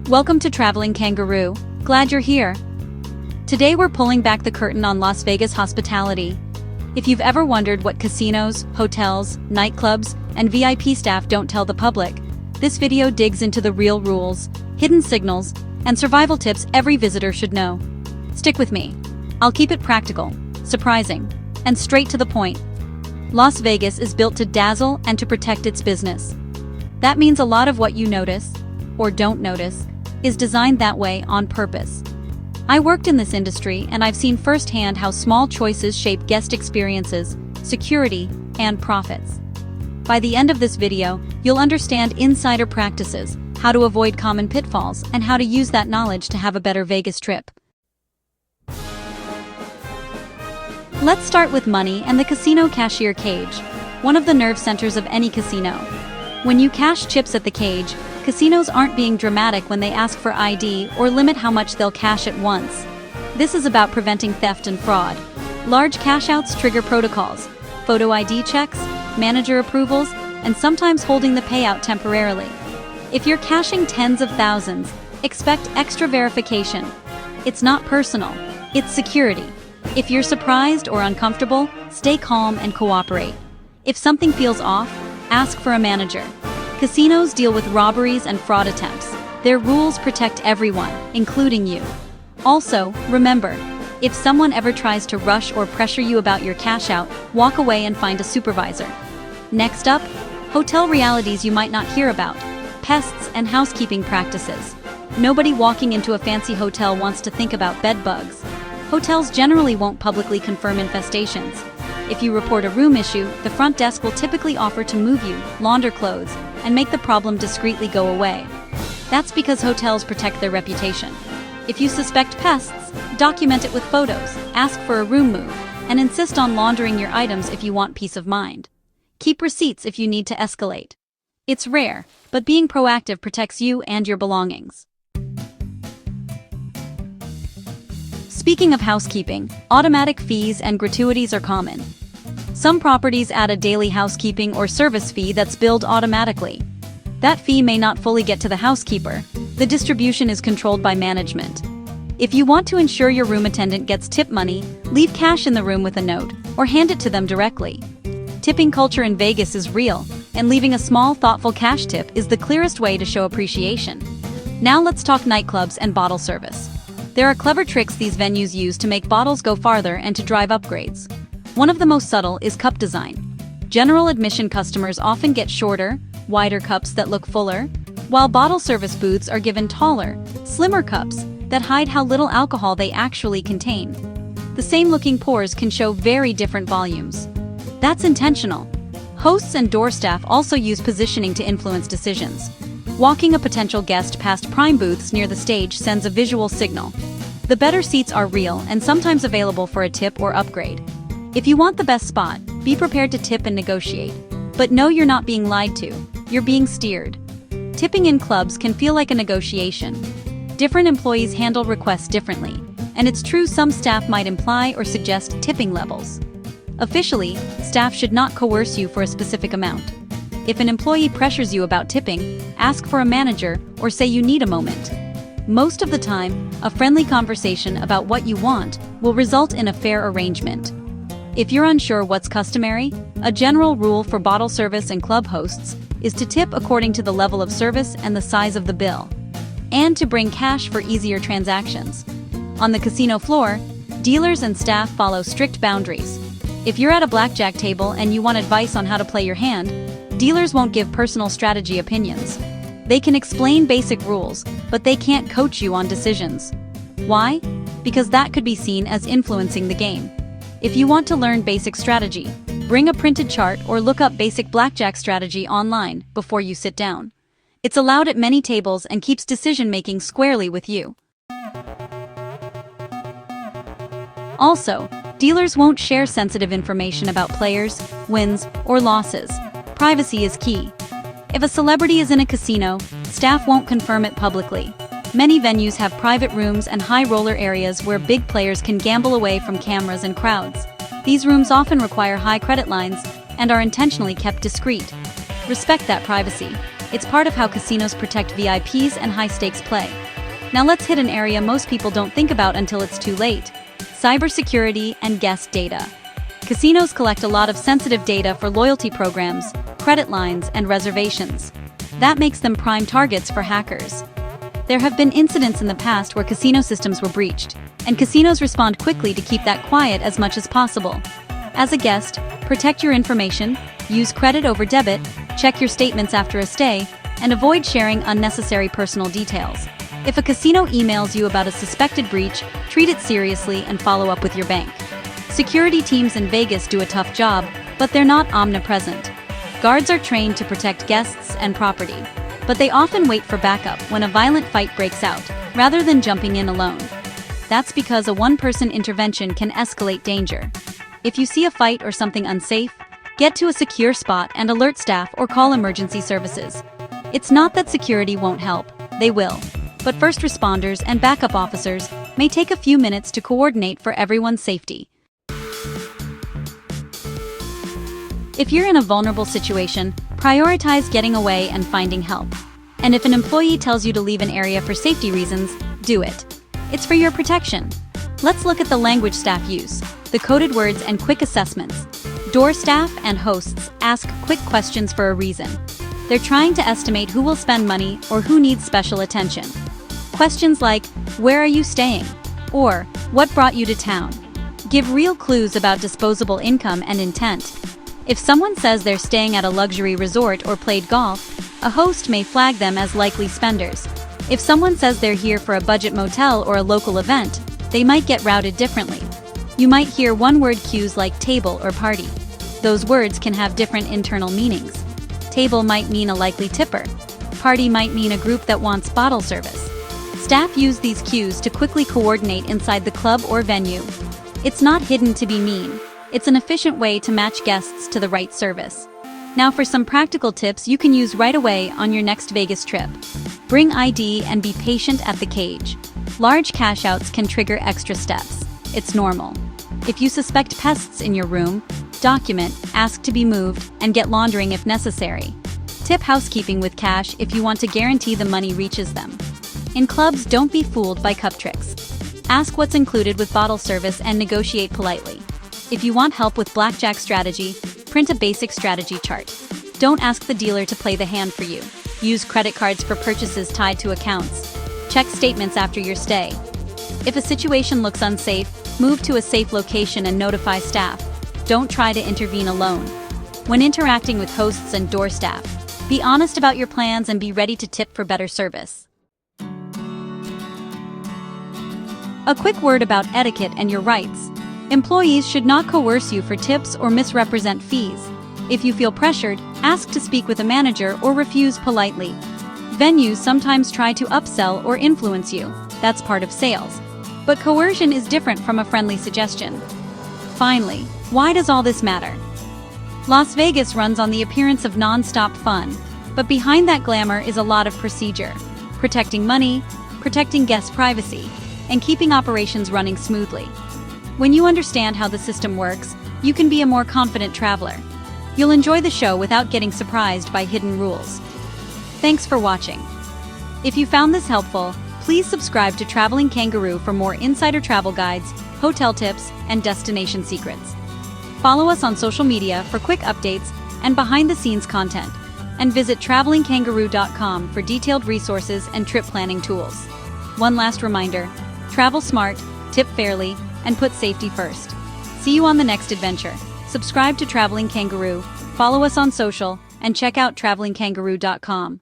Welcome to Traveling Kangaroo. Glad you're here. Today we're pulling back the curtain on Las Vegas hospitality. If you've ever wondered what casinos, hotels, nightclubs, and VIP staff don't tell the public, this video digs into the real rules, hidden signals, and survival tips every visitor should know. Stick with me. I'll keep it practical, surprising, and straight to the point. Las Vegas is built to dazzle and to protect its business. That means a lot of what you notice, or don't notice, is designed that way on purpose. I worked in this industry and I've seen firsthand how small choices shape guest experiences, security, and profits. By the end of this video, you'll understand insider practices, how to avoid common pitfalls, and how to use that knowledge to have a better Vegas trip. Let's start with money and the casino cashier cage, one of the nerve centers of any casino. When you cash chips at the cage, casinos aren't being dramatic when they ask for ID or limit how much they'll cash at once. This is about preventing theft and fraud. Large cash-outs trigger protocols, photo ID checks, manager approvals, and sometimes holding the payout temporarily. If you're cashing tens of thousands, expect extra verification. It's not personal, it's security. If you're surprised or uncomfortable, stay calm and cooperate. If something feels off, ask for a manager. Casinos deal with robberies and fraud attempts. Their rules protect everyone, including you. Also, remember, if someone ever tries to rush or pressure you about your cash out, walk away and find a supervisor. Next up, hotel realities you might not hear about: pests and housekeeping practices. Nobody walking into a fancy hotel wants to think about bed bugs. Hotels generally won't publicly confirm infestations. If you report a room issue, the front desk will typically offer to move you, launder clothes, and make the problem discreetly go away. That's because hotels protect their reputation. If you suspect pests, document it with photos, ask for a room move, and insist on laundering your items if you want peace of mind. Keep receipts if you need to escalate. It's rare, but being proactive protects you and your belongings. Speaking of housekeeping, automatic fees and gratuities are common. Some properties add a daily housekeeping or service fee that's billed automatically. That fee may not fully get to the housekeeper. The distribution is controlled by management. If you want to ensure your room attendant gets tip money, leave cash in the room with a note, or hand it to them directly. Tipping culture in Vegas is real, and leaving a small, thoughtful cash tip is the clearest way to show appreciation. Now let's talk nightclubs and bottle service. There are clever tricks these venues use to make bottles go farther and to drive upgrades. One of the most subtle is cup design. General admission customers often get shorter, wider cups that look fuller, while bottle service booths are given taller, slimmer cups that hide how little alcohol they actually contain. The same looking pours can show very different volumes. That's intentional. Hosts and door staff also use positioning to influence decisions. Walking a potential guest past prime booths near the stage sends a visual signal. The better seats are real and sometimes available for a tip or upgrade. If you want the best spot, be prepared to tip and negotiate. But know you're not being lied to, you're being steered. Tipping in clubs can feel like a negotiation. Different employees handle requests differently, and it's true some staff might imply or suggest tipping levels. Officially, staff should not coerce you for a specific amount. If an employee pressures you about tipping, ask for a manager or say you need a moment. Most of the time, a friendly conversation about what you want will result in a fair arrangement. If you're unsure what's customary, a general rule for bottle service and club hosts is to tip according to the level of service and the size of the bill, and to bring cash for easier transactions. On the casino floor, dealers and staff follow strict boundaries. If you're at a blackjack table and you want advice on how to play your hand, dealers won't give personal strategy opinions. They can explain basic rules, but they can't coach you on decisions. Why? Because that could be seen as influencing the game. If you want to learn basic strategy, bring a printed chart or look up basic blackjack strategy online before you sit down. It's allowed at many tables and keeps decision-making squarely with you. Also, dealers won't share sensitive information about players, wins, or losses. Privacy is key. If a celebrity is in a casino, staff won't confirm it publicly. Many venues have private rooms and high roller areas where big players can gamble away from cameras and crowds. These rooms often require high credit lines and are intentionally kept discreet. Respect that privacy. It's part of how casinos protect VIPs and high-stakes play. Now let's hit an area most people don't think about until it's too late: cybersecurity and guest data. Casinos collect a lot of sensitive data for loyalty programs, credit lines, and reservations. That makes them prime targets for hackers. There have been incidents in the past where casino systems were breached, and casinos respond quickly to keep that quiet as much as possible. As a guest, protect your information, use credit over debit, check your statements after a stay, and avoid sharing unnecessary personal details. If a casino emails you about a suspected breach, treat it seriously and follow up with your bank. Security teams in Vegas do a tough job, but they're not omnipresent. Guards are trained to protect guests and property, but they often wait for backup when a violent fight breaks out, rather than jumping in alone. That's because a one-person intervention can escalate danger. If you see a fight or something unsafe, get to a secure spot and alert staff or call emergency services. It's not that security won't help, they will. But first responders and backup officers may take a few minutes to coordinate for everyone's safety. If you're in a vulnerable situation, prioritize getting away and finding help. And if an employee tells you to leave an area for safety reasons, do it. It's for your protection. Let's look at the language staff use, the coded words and quick assessments. Door staff and hosts ask quick questions for a reason. They're trying to estimate who will spend money or who needs special attention. Questions like, "Where are you staying?" or "What brought you to town?" give real clues about disposable income and intent. If someone says they're staying at a luxury resort or played golf, a host may flag them as likely spenders. If someone says they're here for a budget motel or a local event, they might get routed differently. You might hear one-word cues like table or party. Those words can have different internal meanings. Table might mean a likely tipper. Party might mean a group that wants bottle service. Staff use these cues to quickly coordinate inside the club or venue. It's not hidden to be mean. It's an efficient way to match guests to the right service. Now for some practical tips you can use right away on your next Vegas trip. Bring ID and be patient at the cage. Large cash outs can trigger extra steps. It's normal. If you suspect pests in your room, document, ask to be moved, and get laundering if necessary. Tip housekeeping with cash if you want to guarantee the money reaches them. In clubs, don't be fooled by cup tricks. Ask what's included with bottle service and negotiate politely. If you want help with blackjack strategy, print a basic strategy chart. Don't ask the dealer to play the hand for you. Use credit cards for purchases tied to accounts. Check statements after your stay. If a situation looks unsafe, move to a safe location and notify staff. Don't try to intervene alone. When interacting with hosts and door staff, be honest about your plans and be ready to tip for better service. A quick word about etiquette and your rights. Employees should not coerce you for tips or misrepresent fees. If you feel pressured, ask to speak with a manager or refuse politely. Venues sometimes try to upsell or influence you. That's part of sales. But coercion is different from a friendly suggestion. Finally, why does all this matter? Las Vegas runs on the appearance of non-stop fun, but behind that glamour is a lot of procedure. Protecting money, protecting guest privacy, and keeping operations running smoothly. When you understand how the system works, you can be a more confident traveler. You'll enjoy the show without getting surprised by hidden rules. Thanks for watching. If you found this helpful, please subscribe to Traveling Kangaroo for more insider travel guides, hotel tips, and destination secrets. Follow us on social media for quick updates and behind-the-scenes content, and visit travelingkangaroo.com for detailed resources and trip planning tools. One last reminder: travel smart, tip fairly, and put safety first. See you on the next adventure. Subscribe to Traveling Kangaroo, follow us on social, and check out travelingkangaroo.com.